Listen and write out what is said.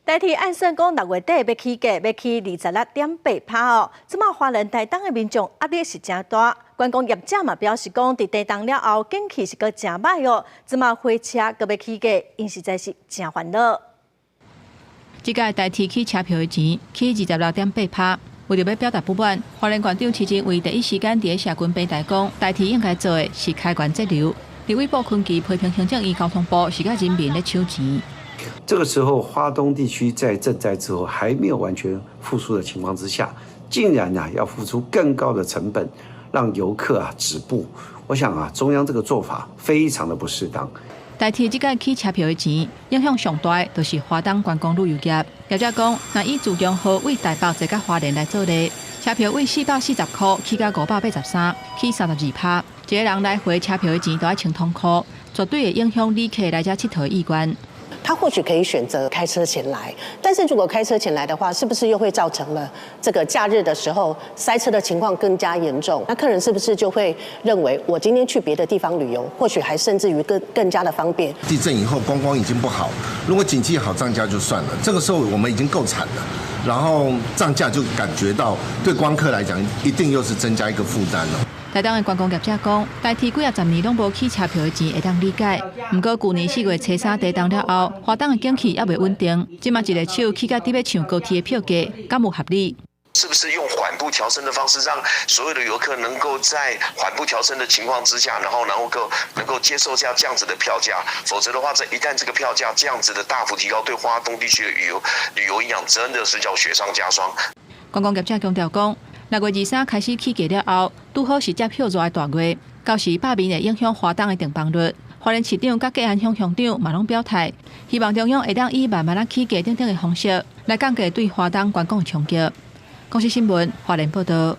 台铁按算讲6月底要起价，要起26.8%哦。即马华人台东的民众压力是真大，观光业者嘛表示讲，伫地动了后，景气是个真歹哦。即马火车搁要起价，因实在是真烦恼。即届台铁起车票的钱起26.8%，为着要表达不满，花莲县长市前为第一时间伫社群平台讲，台铁应该做的是开源节流。立委部坤基批评行政院交通部是甲人民咧抢钱。这个时候，花东地区在赈灾之后还没有完全复苏的情况之下，竟然要付出更高的成本，让游客止步。我想中央这个做法非常的不适当。台铁即届起车票的钱影响上大的，就是花东观光旅游业。业者讲，若以自强号为台北坐到花莲来做例，车票为440块起到583，起32%。一个人来回车票的钱都要1,000多块，绝对会影响旅客来这佚佗的意愿。他或许可以选择开车前来，但是如果开车前来的话，是不是又会造成了这个假日的时候塞车的情况更加严重？那客人是不是就会认为，我今天去别的地方旅游，或许还甚至于更加的方便？地震以后观光已经不好，如果经济好涨价就算了，这个时候我们已经够惨了，然后涨价就感觉到对观客来讲，一定又是增加一个负担了。台东的观光业者讲，台铁几啊10年拢无起车票的钱会当理解。不过去年4月初3地动了后，花东的景气也未稳定，即马一个手起价伫要抢高铁的票价，敢无合理？是不是用缓步调升的方式，让所有的游客能够在缓步调升的情况之下，然后能够接受这样子的票价？否则的话，一旦这个票价这样子的大幅提高，对花东地区的旅游影响真的是叫雪上加霜。观光业者强调讲，6月23开始起价了后，拄好是接票热的大月，到时百名会影响花东的订房率。花莲市长甲嘉安乡乡长嘛拢表态，希望中央会当以慢慢起价等等的方式来降低对花东观光的冲击。公视新闻花莲报道。